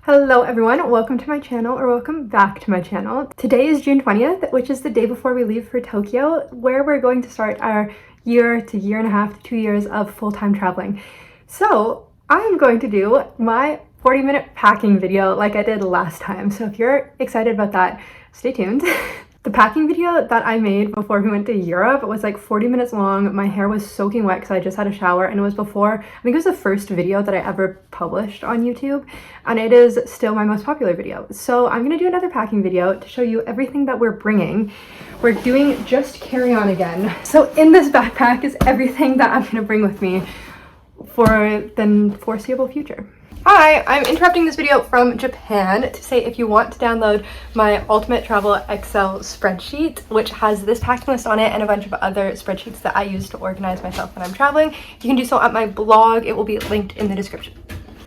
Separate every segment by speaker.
Speaker 1: Hello everyone, welcome to my channel, or welcome back to my channel. Today is June 20th, which is the day before we leave for Tokyo, where we're going to start our year to year and a half to 2 years of full-time traveling. So I'm going to do my 40-minute packing video like I did last time. So if you're excited about that, stay tuned. The packing video that I made before we went to Europe was like 40 minutes long. My hair was soaking wet because I just had a shower, and it was before, I think it was the first video that I ever published on YouTube, and it is still my most popular video. So I'm gonna do another packing video to show you everything that we're bringing. We're doing just carry-on again. So in this backpack is everything that I'm gonna bring with me for the foreseeable future. Hi, I'm interrupting this video from Japan to say if you want to download my Ultimate Travel Excel spreadsheet, which has this packing list on it and a bunch of other spreadsheets that I use to organize myself when I'm traveling, you can do so at my blog. It will be linked in the description.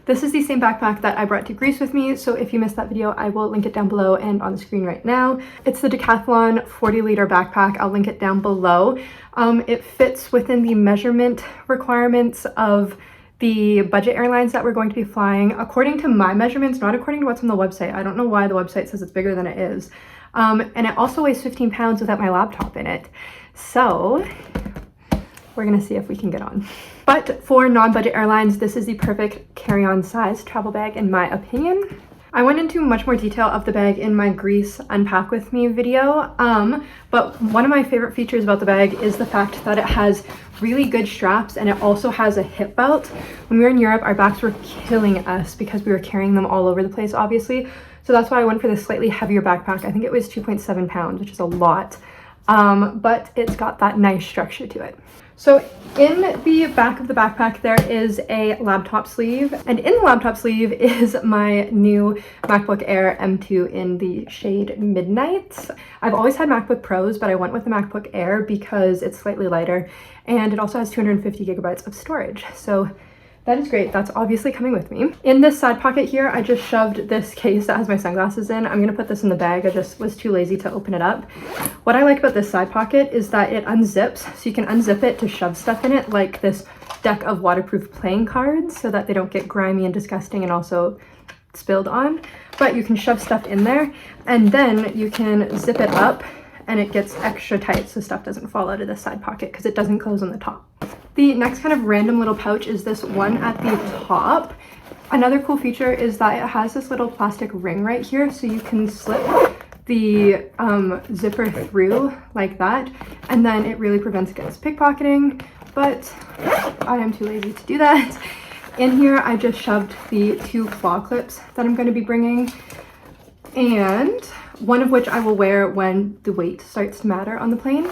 Speaker 1: This is the same backpack that I brought to Greece with me, so if you missed that video, I will link it down below and on the screen right now. It's the Decathlon 40-liter backpack. I'll link it down below. It fits within the measurement requirements of the budget airlines that we're going to be flying, according to my measurements, not according to what's on the website. I don't know why the website says it's bigger than it is. And it also weighs 15 pounds without my laptop in it. So we're gonna see if we can get on. But for non-budget airlines, this is the perfect carry-on size travel bag in my opinion. I went into much more detail of the bag in my Greece Unpack With Me video, but one of my favorite features about the bag is the fact that it has really good straps, and it also has a hip belt. When we were in Europe, our backs were killing us because we were carrying them all over the place, obviously. So that's why I went for this slightly heavier backpack. I think it was 2.7 pounds, which is a lot, but it's got that nice structure to it. So in the back of the backpack, there is a laptop sleeve, and in the laptop sleeve is my new MacBook Air M2 in the shade Midnight. I've always had MacBook Pros, but I went with the MacBook Air because it's slightly lighter, and it also has 250 gigabytes of storage. So that is great. That's obviously coming with me. In this side pocket here, I just shoved this case that has my sunglasses in. I'm gonna put this in the bag. I just was too lazy to open it up. What I like about this side pocket is that it unzips, so you can unzip it to shove stuff in it, like this deck of waterproof playing cards, so that they don't get grimy and disgusting and also spilled on. But you can shove stuff in there, and then you can zip it up, and it gets extra tight so stuff doesn't fall out of this side pocket because it doesn't close on the top. The next kind of random little pouch is this one at the top. Another cool feature is that it has this little plastic ring right here, so you can slip the zipper through like that, and then it really prevents against pickpocketing, but I am too lazy to do that. In here, I just shoved the 2 claw clips that I'm going to be bringing, and one of which I will wear when the weight starts to matter on the plane.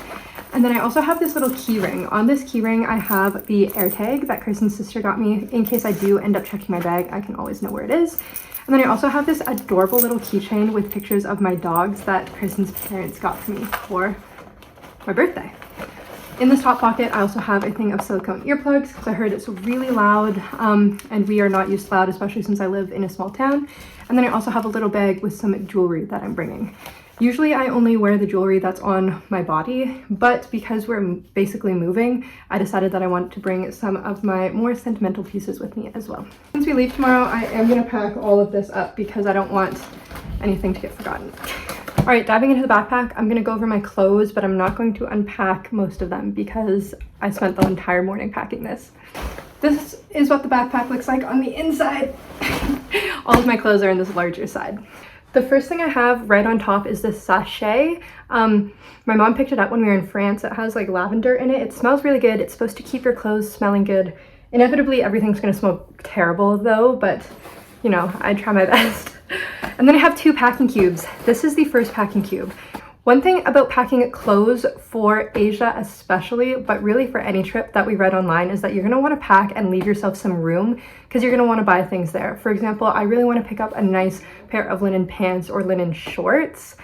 Speaker 1: And then I also have this little key ring. On this key ring, I have the AirTag that Carson's sister got me. In case I do end up checking my bag, I can always know where it is. And then I also have this adorable little keychain with pictures of my dogs that Carson's parents got for me for my birthday. In this top pocket, I also have a thing of silicone earplugs because I heard it's really loud, and we are not used to loud, especially since I live in a small town. And then I also have a little bag with some jewelry that I'm bringing. Usually I only wear the jewelry that's on my body, but because we're basically moving, I decided that I wanted to bring some of my more sentimental pieces with me as well. Since we leave tomorrow, I am gonna pack all of this up because I don't want anything to get forgotten. All right, diving into the backpack, I'm gonna go over my clothes, but I'm not going to unpack most of them because I spent the entire morning packing this. This is what the backpack looks like on the inside. All of my clothes are in this larger side. The first thing I have right on top is this sachet. My mom picked it up when we were in France. It has like lavender in it. It smells really good. It's supposed to keep your clothes smelling good. Inevitably, everything's gonna smell terrible though, but you know, I try my best. And then I have 2 packing cubes. This is the first packing cube. One thing about packing clothes for Asia especially, but really for any trip that we read online, is that you're gonna wanna pack and leave yourself some room because you're gonna wanna buy things there. For example, I really wanna pick up a nice pair of linen pants or linen shorts.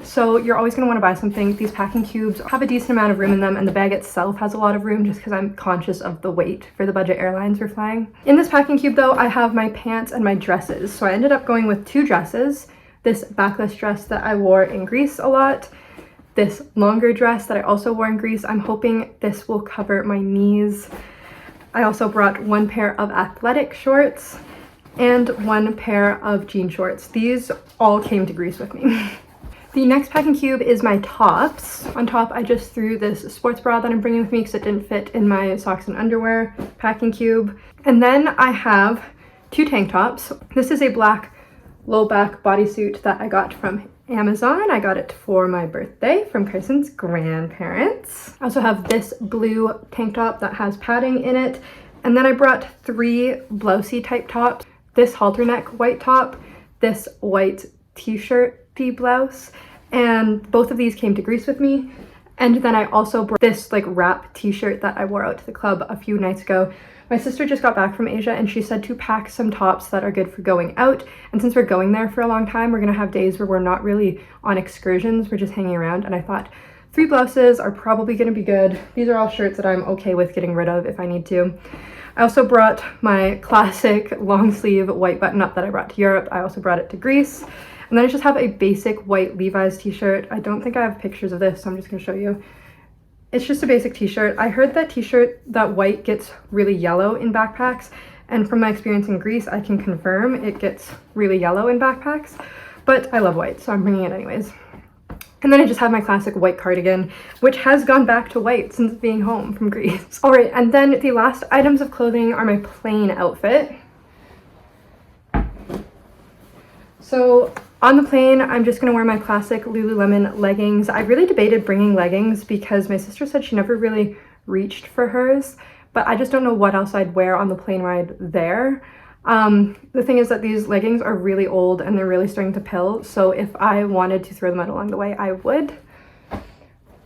Speaker 1: So you're always gonna wanna buy something. These packing cubes have a decent amount of room in them, and the bag itself has a lot of room just because I'm conscious of the weight for the budget airlines we're flying. In this packing cube though, I have my pants and my dresses. So I ended up going with 2 dresses. This backless dress that I wore in Greece a lot, this longer dress that I also wore in Greece. I'm hoping this will cover my knees. I also brought 1 pair of athletic shorts, and one pair of jean shorts. These all came to Greece with me. The next packing cube is my tops. On top, I just threw this sports bra that I'm bringing with me because it didn't fit in my socks and underwear packing cube. And then I have 2 tank tops. This is a black low back bodysuit that I got from Amazon. I got it for my birthday from Carson's grandparents. I also have this blue tank top that has padding in it. And then I brought 3 blousey type tops. This halter neck white top, this white t-shirt blouse, and both of these came to Greece with me. And then I also brought this like wrap t-shirt that I wore out to the club a few nights ago. My sister just got back from Asia and she said to pack some tops that are good for going out. And since we're going there for a long time, we're gonna have days where we're not really on excursions, we're just hanging around. And I thought 3 blouses are probably gonna be good. These are all shirts that I'm okay with getting rid of if I need to. I also brought my classic long sleeve white button up that I brought to Europe. I also brought it to Greece. And then I just have a basic white Levi's t-shirt. I don't think I have pictures of this, so I'm just gonna show you. It's just a basic t-shirt. I heard that t-shirt, that white gets really yellow in backpacks. And from my experience in Greece, I can confirm it gets really yellow in backpacks. But I love white, so I'm bringing it anyways. And then I just have my classic white cardigan, which has gone back to white since being home from Greece. All right, and then the last items of clothing are my plain outfit. So on the plane, I'm just gonna wear my classic Lululemon leggings. I really debated bringing leggings because my sister said she never really reached for hers, but I just don't know what else I'd wear on the plane ride there. The thing is that these leggings are really old and they're really starting to pill, so if I wanted to throw them out along the way, I would.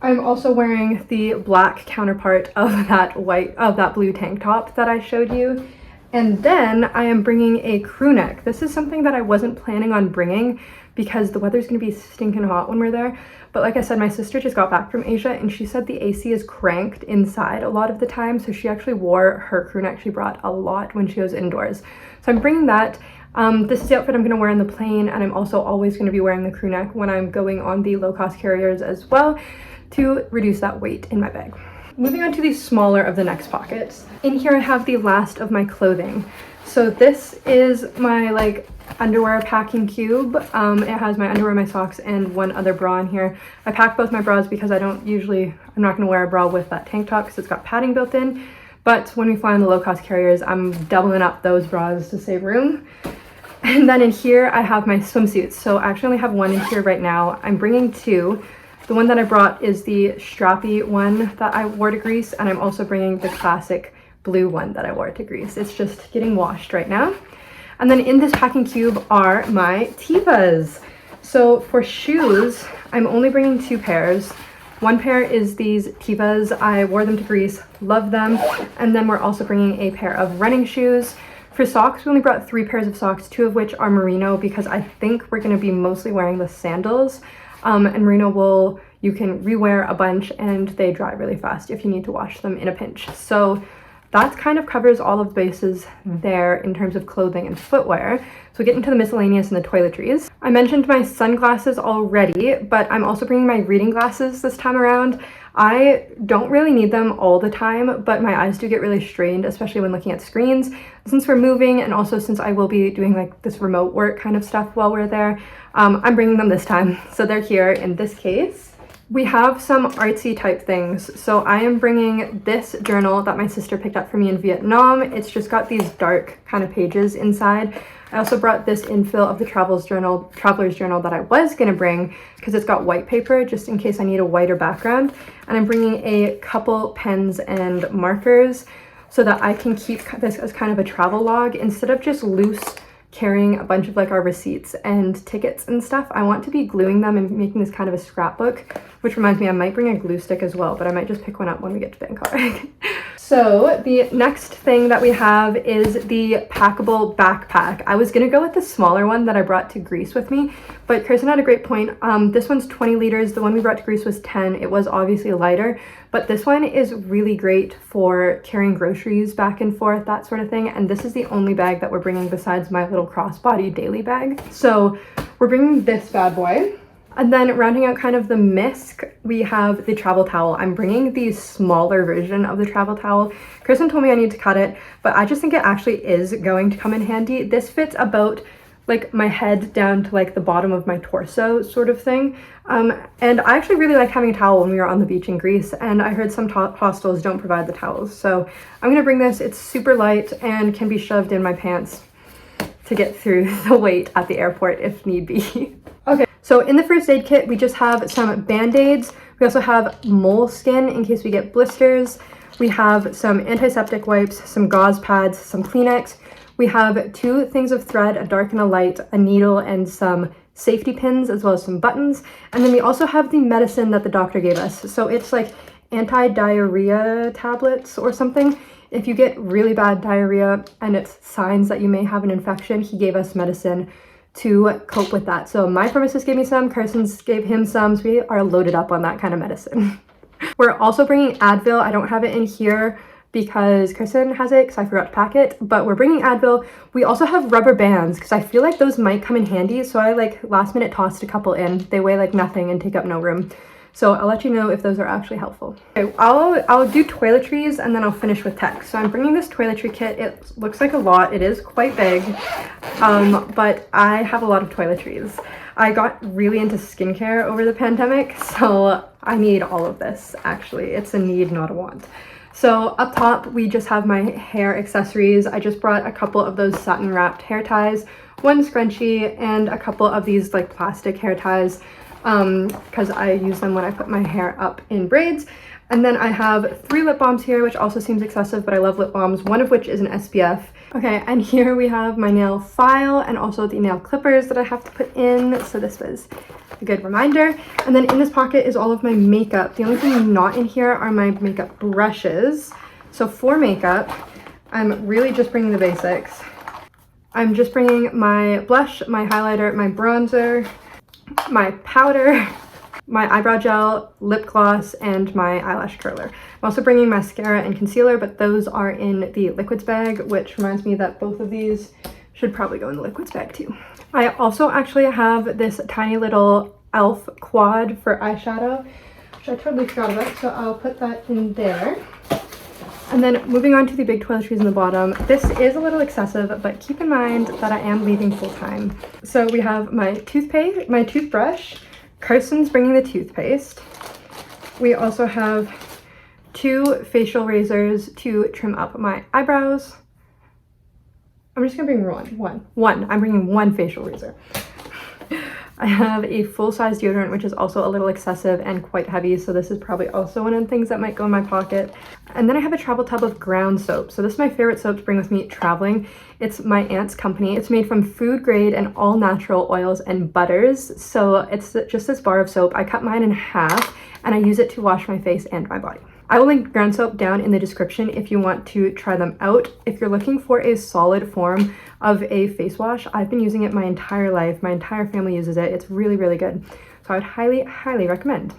Speaker 1: I'm also wearing the black counterpart of that blue tank top that I showed you. And then I am bringing a crew neck. This is something that I wasn't planning on bringing because the weather's gonna be stinking hot when we're there. But like I said, my sister just got back from Asia and she said the AC is cranked inside a lot of the time. So she actually wore her crew neck she brought a lot when she was indoors. So I'm bringing that. This is the outfit I'm gonna wear on the plane, and I'm also always gonna be wearing the crew neck when I'm going on the low-cost carriers as well to reduce that weight in my bag. Moving on to the smaller of the next pockets. In here I have the last of my clothing. So this is my like underwear packing cube. It has my underwear, my socks, and one other bra in here. I packed both my bras because I'm not gonna wear a bra with that tank top because it's got padding built in. But when we fly on the low-cost carriers, I'm doubling up those bras to save room. And then in here I have my swimsuits. So I actually only have one in here right now. I'm bringing 2. The one that I brought is the strappy one that I wore to Greece, and I'm also bringing the classic blue one that I wore to Greece. It's just getting washed right now. And then in this packing cube are my Tevas. So for shoes, I'm only bringing 2 pairs. One pair is these Tevas. I wore them to Greece, love them. And then we're also bringing a pair of running shoes. For socks, we only brought 3 pairs of socks, 2 of which are merino because I think we're gonna be mostly wearing the sandals. And merino you can rewear a bunch and they dry really fast if you need to wash them in a pinch. So that kind of covers all of the bases there in terms of clothing and footwear. So we get into the miscellaneous and the toiletries. I mentioned my sunglasses already, but I'm also bringing my reading glasses this time around. I don't really need them all the time, but my eyes do get really strained, especially when looking at screens. Since we're moving, and also since I will be doing like this remote work kind of stuff while we're there, I'm bringing them this time. So they're here in this case. We have some artsy type things. So I am bringing this journal that my sister picked up for me in Vietnam. It's just got these dark kind of pages inside. I also brought this infill of the traveler's journal that I was gonna bring because it's got white paper just in case I need a whiter background. And I'm bringing a couple pens and markers so that I can keep this as kind of a travel log instead of just loose carrying a bunch of like our receipts and tickets and stuff. I want to be gluing them and making this kind of a scrapbook, which reminds me I might bring a glue stick as well, but I might just pick one up when we get to Bangkok. So the next thing that we have is the packable backpack. I was gonna go with the smaller one that I brought to Greece with me, but Carson had a great point. This one's 20 liters. The one we brought to Greece was 10. It was obviously lighter, but this one is really great for carrying groceries back and forth, that sort of thing. And this is the only bag that we're bringing besides my little crossbody daily bag. So we're bringing this bad boy. And then rounding out kind of the misc, we have the travel towel. I'm bringing the smaller version of the travel towel. Carson told me I need to cut it, but I just think it actually is going to come in handy. This fits about like my head down to like the bottom of my torso sort of thing. And I actually really like having a towel when we were on the beach in Greece, and I heard some hostels don't provide the towels. So I'm gonna bring this. It's super light and can be shoved in my pants to get through the wait at the airport if need be. Okay, so in the first aid kit, we just have some band-aids. We also have moleskin in case we get blisters. We have some antiseptic wipes, some gauze pads, some Kleenex. We have 2 things of thread, a dark and a light, a needle, and some safety pins, as well as some buttons. And then we also have the medicine that the doctor gave us. So it's like anti-diarrhea tablets or something. If you get really bad diarrhea and it's signs that you may have an infection, he gave us medicine to cope with that. So my pharmacist gave me some, Carson's gave him some, so we are loaded up on that kind of medicine. We're also bringing Advil. I don't have it in here because Carson has it because I forgot to pack it, but we're bringing Advil. We also have rubber bands because I feel like those might come in handy, so I like last minute tossed a couple in. They weigh like nothing and take up no room. So I'll let you know if those are actually helpful. Okay, I'll do toiletries and then I'll finish with tech. So I'm bringing this toiletry kit. It looks like a lot. It is quite big, but I have a lot of toiletries. I got really into skincare over the pandemic, so I need all of this actually. It's a need, not a want. So up top, we just have my hair accessories. I just brought a couple of those satin wrapped hair ties, 1 scrunchie, and a couple of these like plastic hair ties because I use them when I put my hair up in braids. And then I have 3 lip balms here, which also seems excessive, but I love lip balms, one of which is an SPF. Okay, and here we have my nail file and also the nail clippers that I have to put in. So this was a good reminder. And then in this pocket is all of my makeup. The only thing not in here are my makeup brushes. So for makeup, I'm really just bringing the basics. I'm just bringing my blush, my highlighter, my bronzer, my powder, my eyebrow gel, lip gloss, and my eyelash curler. I'm also bringing mascara and concealer, but those are in the liquids bag, which reminds me that both of these should probably go in the liquids bag too. I also actually have this tiny little e.l.f. quad for eyeshadow, which I totally forgot about, so I'll put that in there. And then moving on to the big toiletries in the bottom. This is a little excessive, but keep in mind that I am leaving full time. So we have my toothpaste, my toothbrush, Carson's bringing the toothpaste. We also have 2 facial razors to trim up my eyebrows. I'm just gonna bring one. I'm bringing 1 facial razor. I have a full-size deodorant, which is also a little excessive and quite heavy, so this is probably also one of the things that might go in my pocket. And then I have a travel tub of ground soap. So this is my favorite soap to bring with me traveling. It's my aunt's company. It's made from food grade and all natural oils and butters. So it's just this bar of soap. I cut mine in half and I use it to wash my face and my body. I will link ground soap down in the description if you want to try them out. If you're looking for a solid form of a face wash, I've been using it my entire life. My entire family uses it. It's really, really good. So I would highly, highly recommend.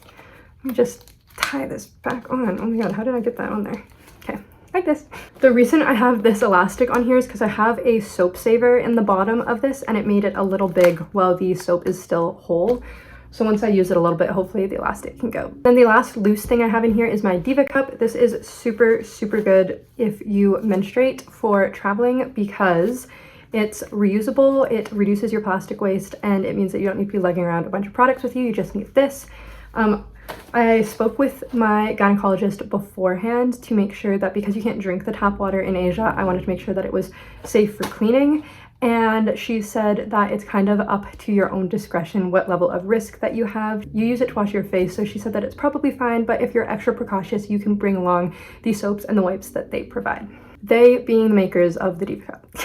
Speaker 1: Let me just tie this back on. Oh my god, how did I get that on there? Okay, like this. The reason I have this elastic on here is because I have a soap saver in the bottom of this and it made it a little big while the soap is still whole. So once I use it a little bit, hopefully the elastic can go. Then the last loose thing I have in here is my Diva cup. This is super, super good if you menstruate for traveling because it's reusable, it reduces your plastic waste, and it means that you don't need to be lugging around a bunch of products with you. You just need this. I spoke with my gynecologist beforehand to make sure that because you can't drink the tap water in Asia, I wanted to make sure that it was safe for cleaning. And she said that it's kind of up to your own discretion what level of risk that you have. You use it to wash your face, so she said that it's probably fine, but if you're extra precautious, you can bring along the soaps and the wipes that they provide. They being the makers of the Diva cup.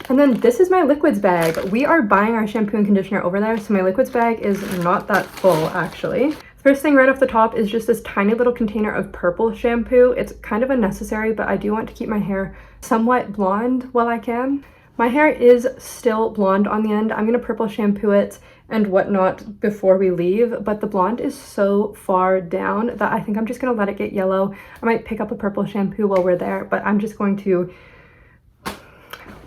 Speaker 1: And then this is my liquids bag. We are buying our shampoo and conditioner over there, so my liquids bag is not that full actually. First thing right off the top is just this tiny little container of purple shampoo. It's kind of unnecessary, but I do want to keep my hair somewhat blonde while I can. My hair is still blonde on the end. I'm gonna purple shampoo it and whatnot before we leave, but the blonde is so far down that I think I'm just gonna let it get yellow. I might pick up a purple shampoo while we're there, but I'm just going to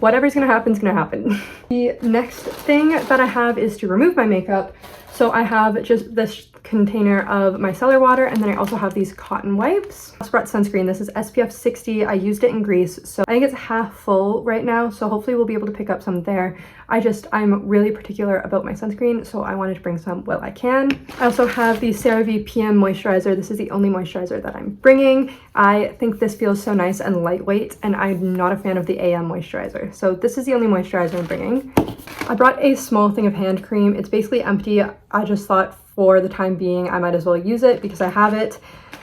Speaker 1: whatever's gonna happen is gonna happen. The next thing that I have is to remove my makeup. So I have just this container of micellar water, and then I also have these cotton wipes. I also brought sunscreen. This is SPF 60. I used it in Greece, so I think it's half full right now, so hopefully we'll be able to pick up some there. I'm really particular about my sunscreen, so I wanted to bring some while I can. I also have the CeraVe PM moisturizer. This is the only moisturizer that I'm bringing. I think this feels so nice and lightweight, and I'm not a fan of the AM moisturizer, so this is the only moisturizer I'm bringing. I brought a small thing of hand cream. It's basically empty. I just thought for the time being I might as well use it because I have it.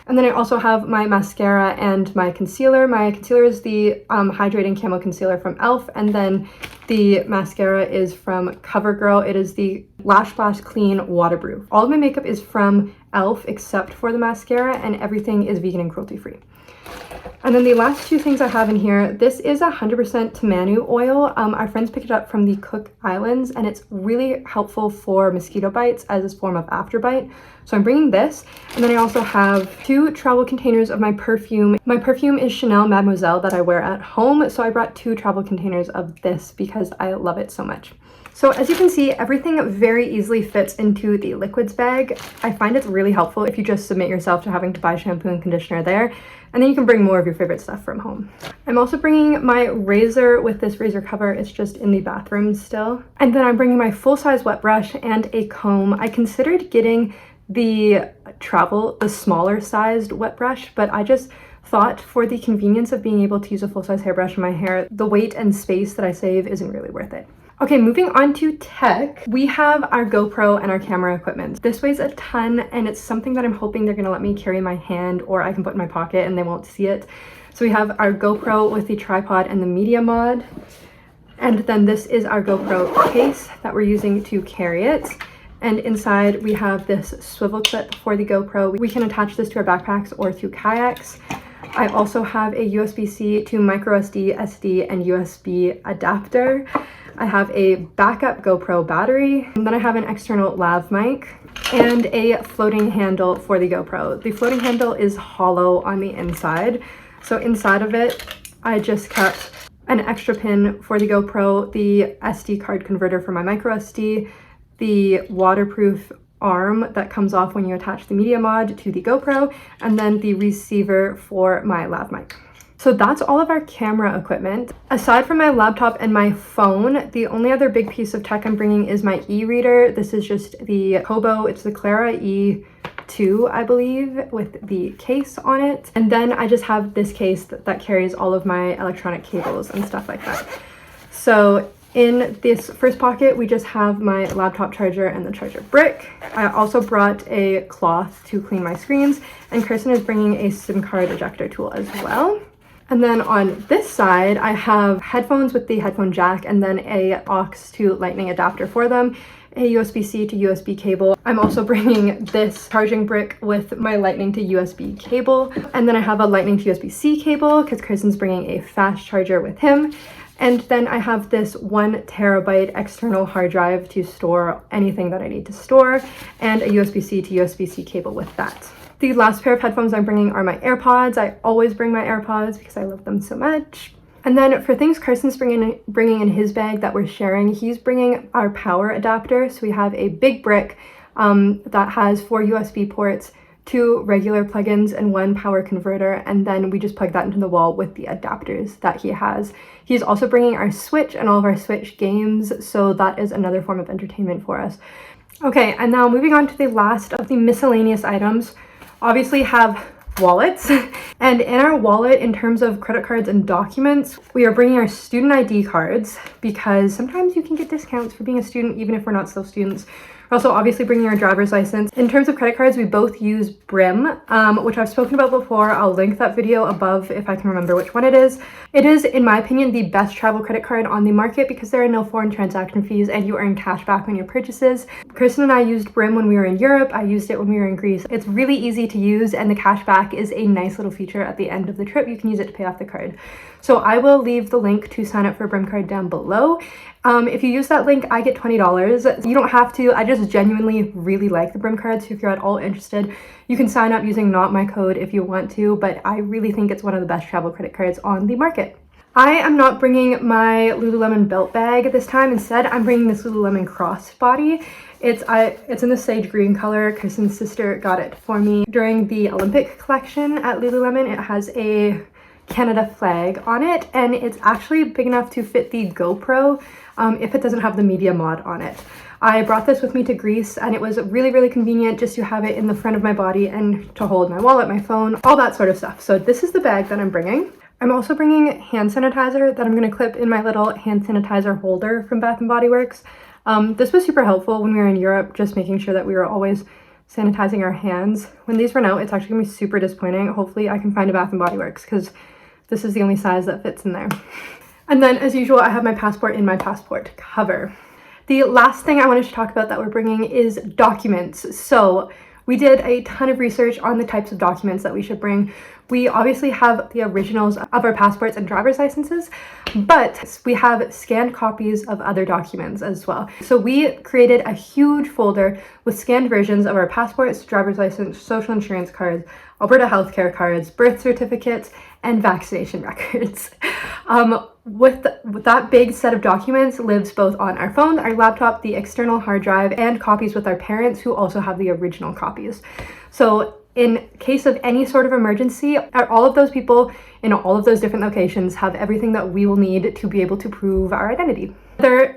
Speaker 1: And then I also have my mascara and my concealer. My concealer is the Hydrating Camo Concealer from e.l.f. and then the mascara is from CoverGirl. It is the Lash Blast Clean Waterproof. All of my makeup is from e.l.f. except for the mascara, and everything is vegan and cruelty free. And then the last two things I have in here, this is 100% tamanu oil. Our friends picked it up from the Cook Islands, and it's really helpful for mosquito bites as a form of afterbite. So I'm bringing this. And then I also have 2 travel containers of my perfume. My perfume is Chanel Mademoiselle that I wear at home. So I brought 2 travel containers of this because I love it so much. So as you can see, everything very easily fits into the liquids bag. I find it's really helpful if you just submit yourself to having to buy shampoo and conditioner there, and then you can bring more of your favorite stuff from home. I'm also bringing my razor with this razor cover. It's just in the bathroom still. And then I'm bringing my full-size wet brush and a comb. I considered getting the smaller sized wet brush, but I just thought for the convenience of being able to use a full-size hairbrush in my hair, the weight and space that I save isn't really worth it. Okay, moving on to tech, we have our GoPro and our camera equipment. This weighs a ton, and it's something that I'm hoping they're gonna let me carry in my hand or I can put in my pocket and they won't see it. So we have our GoPro with the tripod and the media mod. And then this is our GoPro case that we're using to carry it. And inside we have this swivel clip for the GoPro. We can attach this to our backpacks or to kayaks. I also have a USB-C to microSD, SD, and USB adapter. I have a backup GoPro battery, and then I have an external lav mic and a floating handle for the GoPro. The floating handle is hollow on the inside, so inside of it I just kept an extra pin for the GoPro, the SD card converter for my microSD, the waterproof arm that comes off when you attach the media mod to the GoPro, and then the receiver for my lav mic. So that's all of our camera equipment. Aside from my laptop and my phone, the only other big piece of tech I'm bringing is my e-reader. This is just the Kobo, it's the Clara E2, I believe, with the case on it. And then I just have this case that carries all of my electronic cables and stuff like that. So in this first pocket, we just have my laptop charger and the charger brick. I also brought a cloth to clean my screens, and Carson is bringing a SIM card ejector tool as well. And then on this side, I have headphones with the headphone jack and then a aux to lightning adapter for them, a USB-C to USB cable. I'm also bringing this charging brick with my lightning to USB cable. And then I have a lightning to USB-C cable because Carson's bringing a fast charger with him. And then I have this 1 terabyte external hard drive to store anything that I need to store, and a USB-C to USB-C cable with that. The last pair of headphones I'm bringing are my AirPods. I always bring my AirPods because I love them so much. And then for things Carson's bringing in his bag that we're sharing, he's bringing our power adapter. So we have a big brick that has 4 USB ports, 2 regular plugins, and 1 power converter. And then we just plug that into the wall with the adapters that he has. He's also bringing our Switch and all of our Switch games. So that is another form of entertainment for us. Okay, and now moving on to the last of the miscellaneous items. Obviously have wallets, and in our wallet, in terms of credit cards and documents, we are bringing our student ID cards because sometimes you can get discounts for being a student even if we're not still students. We're also obviously bringing our driver's license. In terms of credit cards, we both use Brim, which I've spoken about before. I'll link that video above if I can remember which one it is. It is, in my opinion, the best travel credit card on the market because there are no foreign transaction fees and you earn cash back on your purchases. Carson and I used Brim when we were in Europe. I used it when we were in Greece. It's really easy to use, and the cash back is a nice little feature at the end of the trip. You can use it to pay off the card. So I will leave the link to sign up for a Brim card down below. If you use that link, I get $20. You don't have to. I just genuinely really like the Brim card, so if you're at all interested, you can sign up using not my code if you want to, but I really think it's one of the best travel credit cards on the market. I am not bringing my Lululemon belt bag this time. Instead, I'm bringing this Lululemon crossbody. It's in the sage green color. Carson's sister got it for me during the Olympic collection at Lululemon. It has a Canada flag on it, and it's actually big enough to fit the GoPro if it doesn't have the media mod on it. I brought this with me to Greece, and it was really convenient just to have it in the front of my body and to hold my wallet, my phone, all that sort of stuff. So this is the bag that I'm bringing. I'm also bringing hand sanitizer that I'm going to clip in my little hand sanitizer holder from Bath & Body Works. This was super helpful when we were in Europe, just making sure that we were always sanitizing our hands. When these run out, it's actually going to be super disappointing. Hopefully I can find a Bath & Body Works because this is the only size that fits in there. And then, as usual, I have my passport in my passport cover. The last thing I wanted to talk about that we're bringing is documents. So we did a ton of research on the types of documents that we should bring. We obviously have the originals of our passports and driver's licenses, but we have scanned copies of other documents as well. So we created a huge folder with scanned versions of our passports, driver's license, social insurance cards, Alberta healthcare cards, birth certificates, and vaccination records. With that big set of documents lives both on our phone, our laptop, the external hard drive, and copies with our parents who also have the original copies. So in case of any sort of emergency, all of those people in all of those different locations have everything that we will need to be able to prove our identity. Another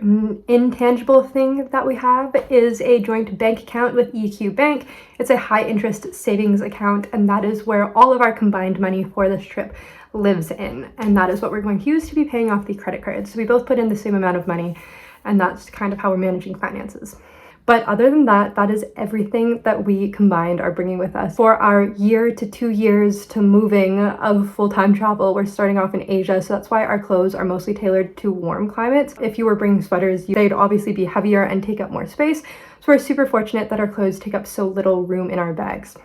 Speaker 1: intangible thing that we have is a joint bank account with EQ Bank. It's a high interest savings account, and that is where all of our combined money for this trip lives in, and that is what we're going to use to be paying off the credit cards. So we both put in the same amount of money, and that's kind of how we're managing finances. But other than that, that is everything that we combined are bringing with us for our year to 2 years to moving of full-time travel. We're starting off in Asia, so that's why our clothes are mostly tailored to warm climates. If you were bringing sweaters, they'd obviously be heavier and take up more space. So we're super fortunate that our clothes take up so little room in our bags.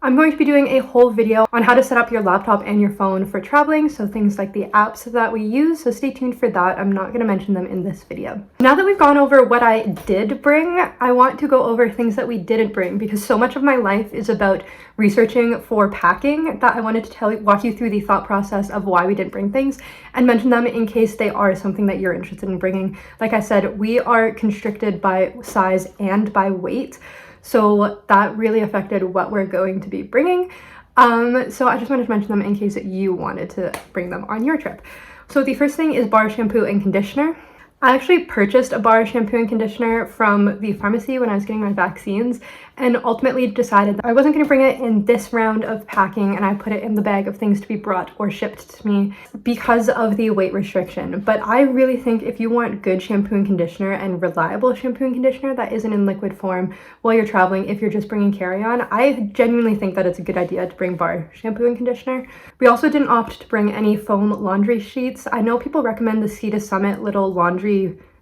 Speaker 1: I'm going to be doing a whole video on how to set up your laptop and your phone for traveling, so things like the apps that we use, so stay tuned for that. I'm not going to mention them in this video. Now that we've gone over what I did bring, I want to go over things that we didn't bring, because so much of my life is about researching for packing that I wanted to walk you through the thought process of why we didn't bring things and mention them in case they are something that you're interested in bringing. Like I said, we are constricted by size and by weight, so that really affected what we're going to be bringing. So I just wanted to mention them in case that you wanted to bring them on your trip. So the first thing is bar shampoo and conditioner. I actually purchased a bar shampoo and conditioner from the pharmacy when I was getting my vaccines, and ultimately decided that I wasn't going to bring it in this round of packing, and I put it in the bag of things to be brought or shipped to me because of the weight restriction. But I really think if you want good shampoo and conditioner and reliable shampoo and conditioner that isn't in liquid form while you're traveling, if you're just bringing carry-on, I genuinely think that it's a good idea to bring bar shampoo and conditioner. We also didn't opt to bring any foam laundry sheets. I know people recommend the Sea to Summit little laundry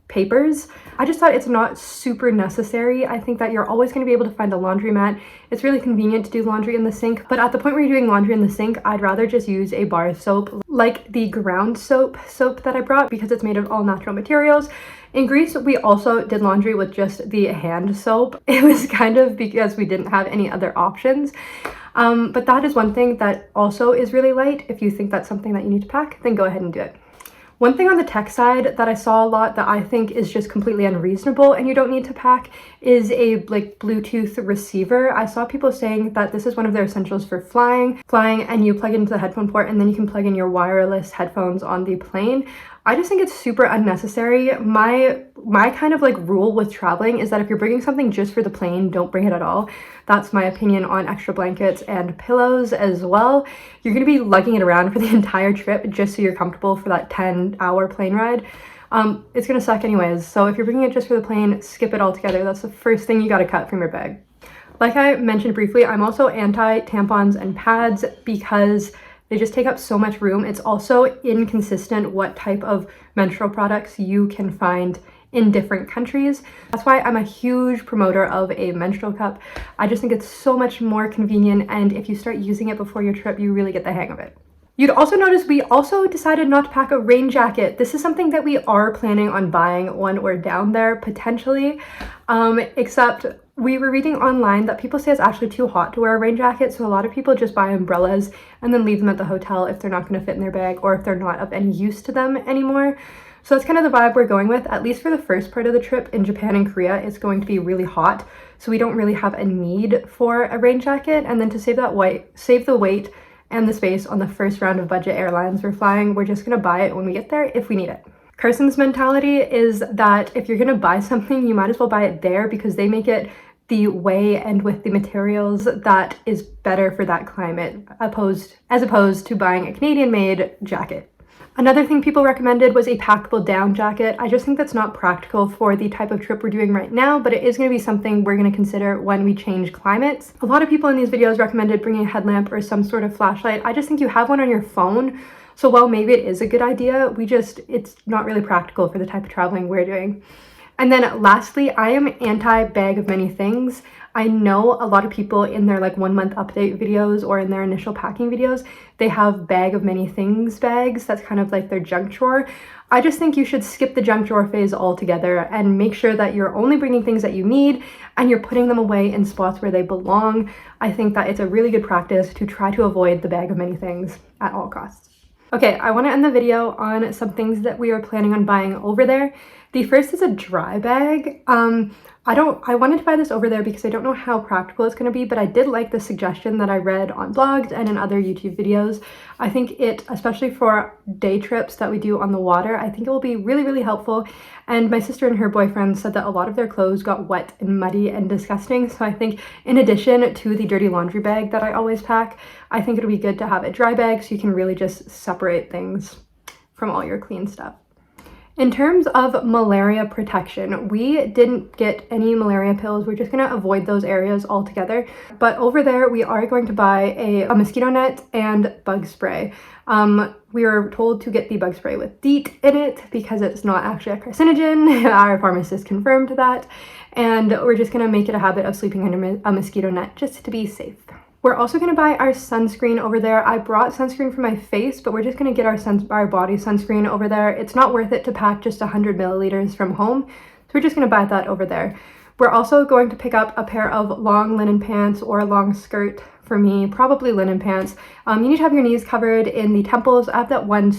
Speaker 1: papers. I just thought it's not super necessary. I think that you're always going to be able to find a laundromat. It's really convenient to do laundry in the sink, but at the point where you're doing laundry in the sink, I'd rather just use a bar soap like the ground soap that I brought, because it's made of all natural materials. In Greece, we also did laundry with just the hand soap. It was kind of because we didn't have any other options. But that is one thing that also is really light. If you think that's something that you need to pack, then go ahead and do it. One thing on the tech side that I saw a lot that I think is just completely unreasonable and you don't need to pack is a Bluetooth receiver. I saw people saying that this is one of their essentials for flying, and you plug it into the headphone port and then you can plug in your wireless headphones on the plane. I just think it's super unnecessary. My kind of rule with traveling is that if you're bringing something just for the plane, don't bring it at all. That's my opinion on extra blankets and pillows as well. You're going to be lugging it around for the entire trip just so you're comfortable for that 10-hour plane ride. It's going to suck anyways. So if you're bringing it just for the plane, skip it altogether. That's the first thing you got to cut from your bag. Like I mentioned briefly, I'm also anti-tampons and pads because they just take up so much room. It's also inconsistent what type of menstrual products you can find in different countries. That's why I'm a huge promoter of a menstrual cup. I just think it's so much more convenient, and if you start using it before your trip, you really get the hang of it. You'd also notice we also decided not to pack a rain jacket. This is something that we are planning on buying when we're down there, potentially, except we were reading online that people say it's actually too hot to wear a rain jacket, so a lot of people just buy umbrellas and then leave them at the hotel if they're not going to fit in their bag or if they're not of any use to them anymore. So that's kind of the vibe we're going with, at least for the first part of the trip. In Japan and Korea, it's going to be really hot, so we don't really have a need for a rain jacket. And then to save the weight and the space on the first round of budget airlines we're flying, we're just going to buy it when we get there if we need it. Carson's mentality is that if you're going to buy something, you might as well buy it there because they make it the way and with the materials that is better for that climate, as opposed to buying a Canadian-made jacket. Another thing people recommended was a packable down jacket. I just think that's not practical for the type of trip we're doing right now, but it is going to be something we're going to consider when we change climates. A lot of people in these videos recommended bringing a headlamp or some sort of flashlight. I just think you have one on your phone, so while maybe it is a good idea, it's not really practical for the type of traveling we're doing. And then lastly, I am anti-bag of many things. I know a lot of people in their like 1 month update videos or in their initial packing videos, they have bag of many things bags. That's kind of like their junk drawer. I just think you should skip the junk drawer phase altogether and make sure that you're only bringing things that you need and you're putting them away in spots where they belong. I think that it's a really good practice to try to avoid the bag of many things at all costs. Okay, I want to end the video on some things that we are planning on buying over there. The first is a dry bag. I wanted to buy this over there because I don't know how practical it's going to be, but I did like the suggestion that I read on blogs and in other YouTube videos. I think it, especially for day trips that we do on the water, I think it will be really, really helpful. And my sister and her boyfriend said that a lot of their clothes got wet and muddy and disgusting. So I think in addition to the dirty laundry bag that I always pack, I think it'll be good to have a dry bag so you can really just separate things from all your clean stuff. In terms of malaria protection, we didn't get any malaria pills. We're just going to avoid those areas altogether. But over there, we are going to buy a mosquito net and bug spray. We were told to get the bug spray with Didnt in it because it's not actually a carcinogen. Our pharmacist confirmed that. And we're just going to make it a habit of sleeping under a mosquito net just to be safe. We're also going to buy our sunscreen over there. I brought sunscreen for my face, but we're just going to get our body sunscreen over there. It's not worth it to pack just 100 milliliters from home, so we're just going to buy that over there. We're also going to pick up a pair of long linen pants or a long skirt for me, probably linen pants. You need to have your knees covered in the temples. I have that one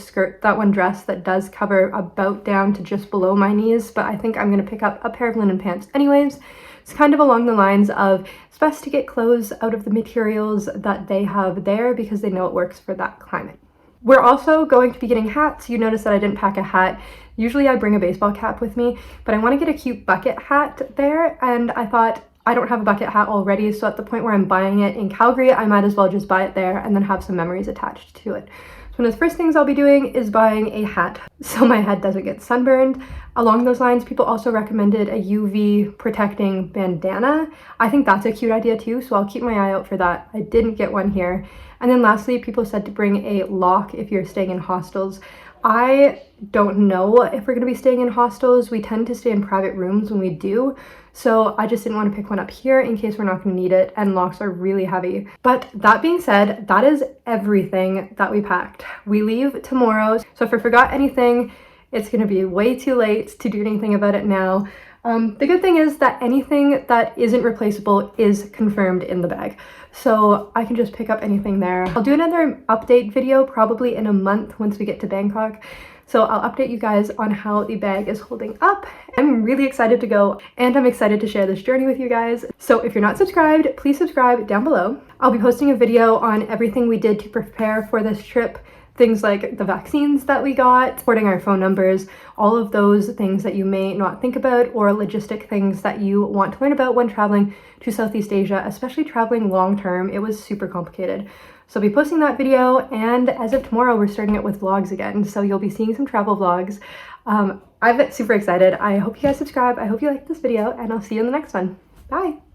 Speaker 1: dress that does cover about down to just below my knees, but I think I'm going to pick up a pair of linen pants anyways. It's kind of along the lines of it's best to get clothes out of the materials that they have there because they know it works for that climate. We're also going to be getting hats. You notice that I didn't pack a hat. Usually I bring a baseball cap with me, but I want to get a cute bucket hat there, and I thought I don't have a bucket hat already, so at the point where I'm buying it in Calgary, I might as well just buy it there and then have some memories attached to it. So one of the first things I'll be doing is buying a hat so my head doesn't get sunburned. Along those lines, people also recommended a UV protecting bandana. I think that's a cute idea too, so I'll keep my eye out for that. I didn't get one here. And then lastly, people said to bring a lock if you're staying in hostels. I don't know if we're going to be staying in hostels. We tend to stay in private rooms when we do, so I just didn't want to pick one up here in case we're not going to need it, and locks are really heavy. But that being said, that is everything that we packed. We leave tomorrow, so if I forgot anything, it's going to be way too late to do anything about it now. The good thing is that anything that isn't replaceable is confirmed in the bag, so I can just pick up anything there. I'll do another update video probably in a month once we get to Bangkok, so I'll update you guys on how the bag is holding up. I'm really excited to go, and I'm excited to share this journey with you guys. So if you're not subscribed, please subscribe down below. I'll be posting a video on everything we did to prepare for this trip. Things like the vaccines that we got, recording our phone numbers, all of those things that you may not think about, or logistic things that you want to learn about when traveling to Southeast Asia, especially traveling long term. It was super complicated. So I'll be posting that video, and as of tomorrow, we're starting it with vlogs again. So you'll be seeing some travel vlogs. I'm super excited. I hope you guys subscribe. I hope you like this video, and I'll see you in the next one. Bye.